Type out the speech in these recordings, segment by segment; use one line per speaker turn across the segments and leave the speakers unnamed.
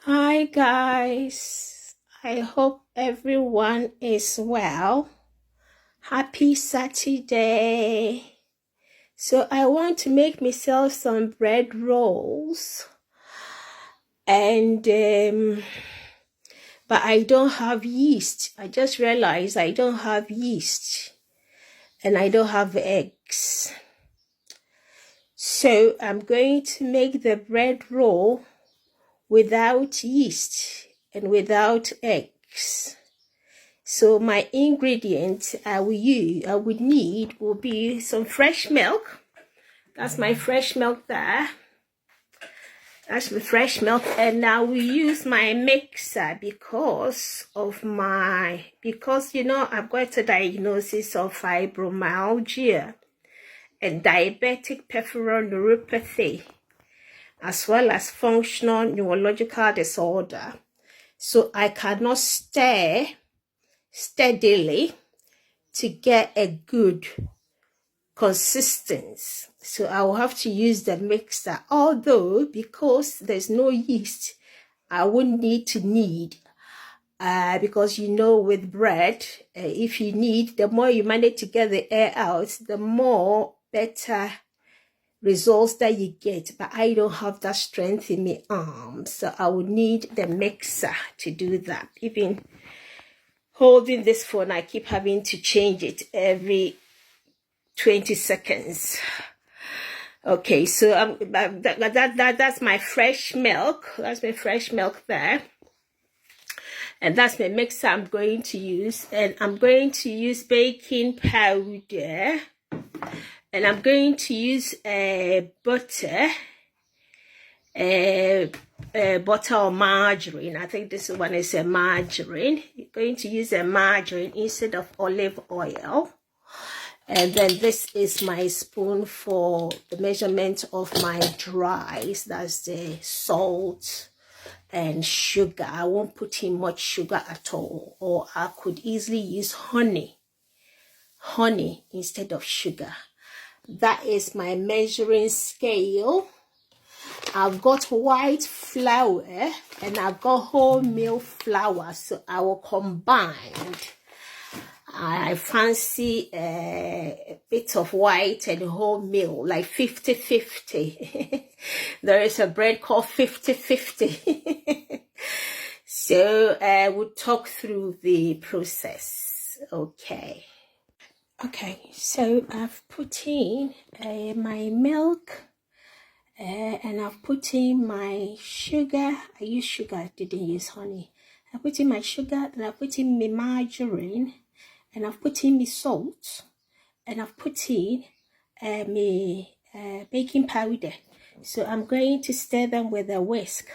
Hi guys, I hope everyone is well. Happy Saturday. So I want to make myself some bread rolls and but I don't have yeast. I just realized I don't have yeast and I don't have eggs. So I'm going to make the bread roll without yeast and without eggs. So my ingredients I would need will be some fresh milk. That's my fresh milk there. That's the fresh milk. And I will use my mixer because I've got a diagnosis of fibromyalgia and diabetic peripheral neuropathy, as well as functional neurological disorder. So I cannot stir steadily to get a good consistency. So I will have to use the mixer. Although, because there's no yeast, I wouldn't need because with bread, if you need, the more you manage to get the air out, the more better results that you get. But I don't have that strength in my arms, so I would need the mixer to do that. Even holding this phone, I keep having to change it every 20 seconds. Okay, so that's my fresh milk. That's my fresh milk there. And that's my mixer I'm going to use. And I'm going to use baking powder. And I'm going to use butter. Butter or margarine. I think this one is a margarine. You're going to use a margarine instead of olive oil. And then this is my spoon for the measurement of my dries. That's the salt and sugar. I won't put in much sugar at all. Or I could easily use honey instead of sugar. That is my measuring scale. I've got white flour and I've got wholemeal flour, so I will combine. I fancy a bit of white and wholemeal, like 50-50. There is a bread called 50-50. So we'll talk through the process. Okay, so I've put in my milk. And I've put in my sugar. I used sugar, I didn't use honey. I put in my sugar, and I put in my margarine, and I've put in my salt, and I've put in my baking powder. So I'm going to stir them with a whisk.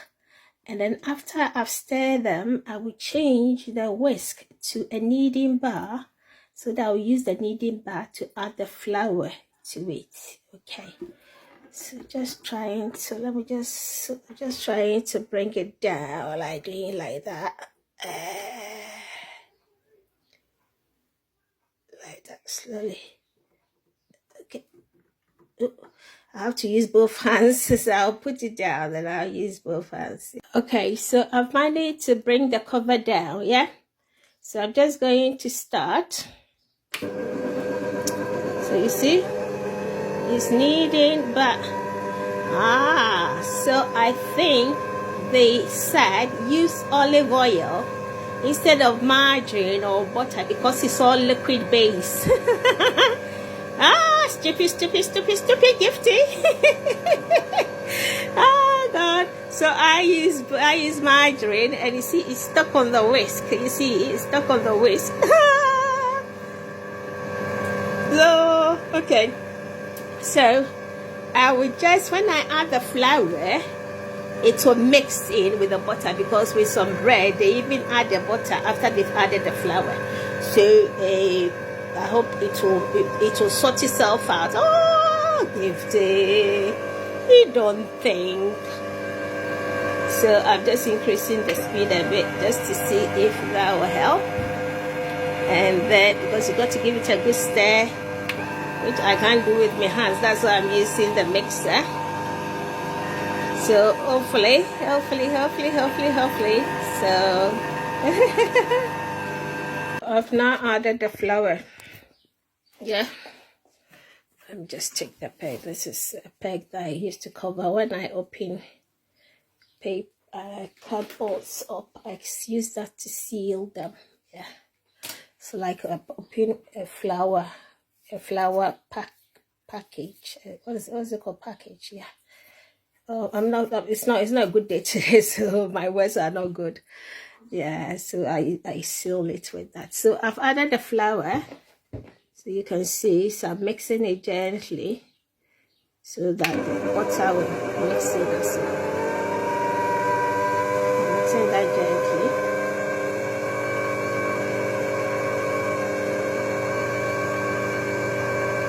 And then after I've stirred them, I will change the whisk to a kneading bar, so that I'll use the kneading bar to add the flour to it. Okay. So just trying to bring it down, like doing like that, like that slowly. Okay. Ooh, I have to use both hands, so I'll put it down and I'll use both hands. Okay, so I've managed to bring the cover down, yeah? So I'm just going to start. So you see? It's kneading, but so I think they said use olive oil instead of margarine or butter because it's all liquid base. Stupid gifty. Oh God. So I use margarine, and you see it's stuck on the whisk. You see it's stuck on the whisk. So okay. So I will just, when I add the flour, it will mix in with the butter, because with some bread they even add the butter after they've added the flour. So I hope it will sort itself out. Oh, Gifty, you don't think? So I'm just increasing the speed a bit just to see if that will help. And then, because you got to give it a good stir, which I can't do with my hands, that's why I'm using the mixer. So hopefully, so I've now added the flour. Yeah, let me just take the peg. This is a peg that I used to cover when I open paper cardboards up. I use that to seal them. Yeah, so like open a flour package. What's it called? Package. Yeah. Oh, it's not a good day today, so my words are not good. Yeah, so I seal it with that. So I've added the flour, so you can see. So I'm mixing it gently, so that the butter will mix it as well. I'm mixing that gently.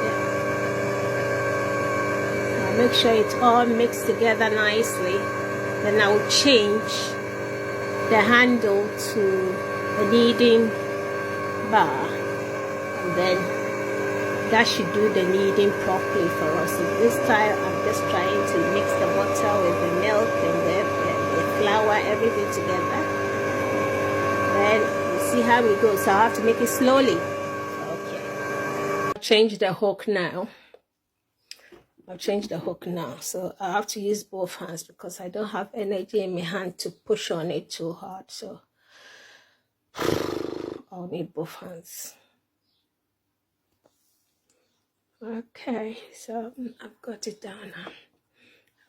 Yeah. I'll make sure it's all mixed together nicely. Then I will change the handle to a kneading bar, and then that should do the kneading properly for us. So this time I'm just trying to mix the butter with the milk and the flour, everything together. Then you see how it goes. So I have to make it slowly. Okay. I'll change the hook now. So I have to use both hands because I don't have energy in my hand to push on it too hard. So I'll need both hands. Okay, so I've got it down now.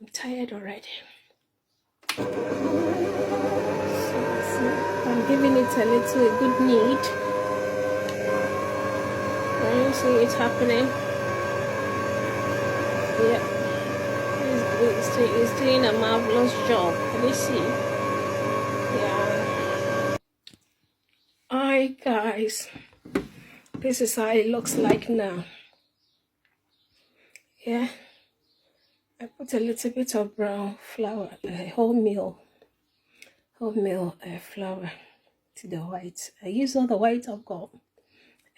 I'm tired already. So I'm giving it a good knead. Can you see it's happening? Yeah, it's doing a marvelous job. Can you see? Yeah. Alright, guys, this is how it looks like now. Yeah, I put a little bit of brown flour, wholemeal flour to the white. I use all the white I've got,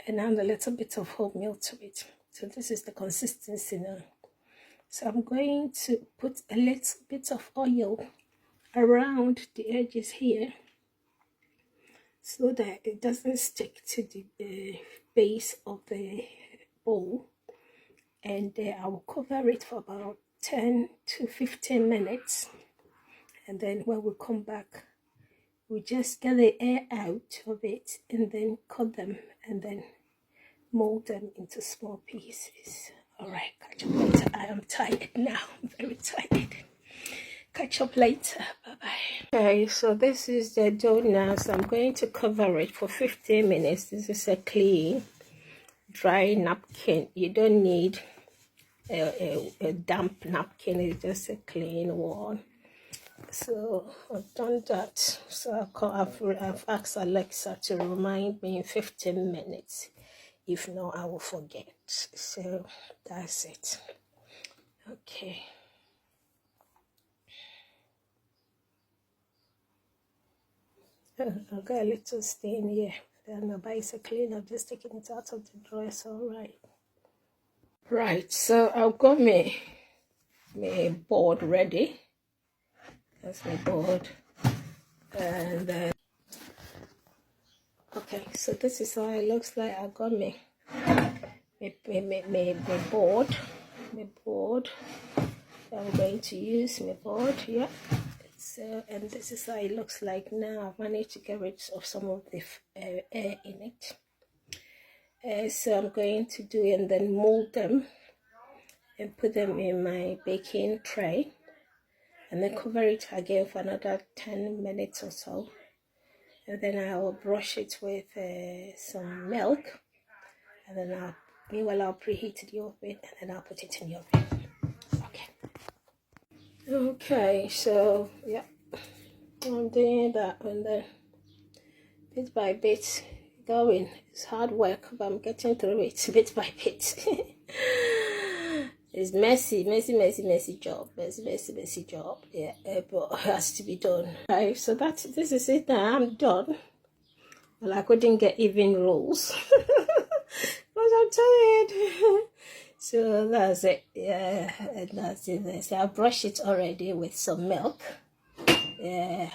and add a little bit of wholemeal to it. So this is the consistency now. So I'm going to put a little bit of oil around the edges here, so that it doesn't stick to the base of the bowl. And I will cover it for about 10 to 15 minutes. And then when we come back, we just get the air out of it and then cut them and then mold them into small pieces. All right, catch up later. I am tired now. I'm very tired. Catch up later. Bye-bye. Okay, so this is the dough now. So I'm going to cover it for 15 minutes. This is a clean, dry napkin. You don't need a damp napkin. It's just a clean one. So I've done that. So I've asked Alexa to remind me in 15 minutes. If not, I will forget. So that's it. Okay. I've got a little stain here. Then but it's a clean. I'm just taking it out of the drawer. It's all right. Right. So I've got my board ready. That's my board. And then okay, so this is how it looks like. I've got my board. I'm going to use my board. Yeah. So, and this is how it looks like now. I've managed to get rid of some of the air in it. So I'm going to do and then mold them and put them in my baking tray, and then cover it again for another 10 minutes or so. And then I will brush it with some milk, and then meanwhile I'll preheat the oven, and then I'll put it in the oven. Okay, so yeah, I'm doing that, and then bit by bit going. It's hard work, but I'm getting through it bit by bit. It's messy job. Messy job. Yeah, but it has to be done. Right, so this is it now. I'm done. Well, I couldn't get even rolls because I'm tired. So that's it. Yeah, and that's it. So I brushed it already with some milk. Yeah.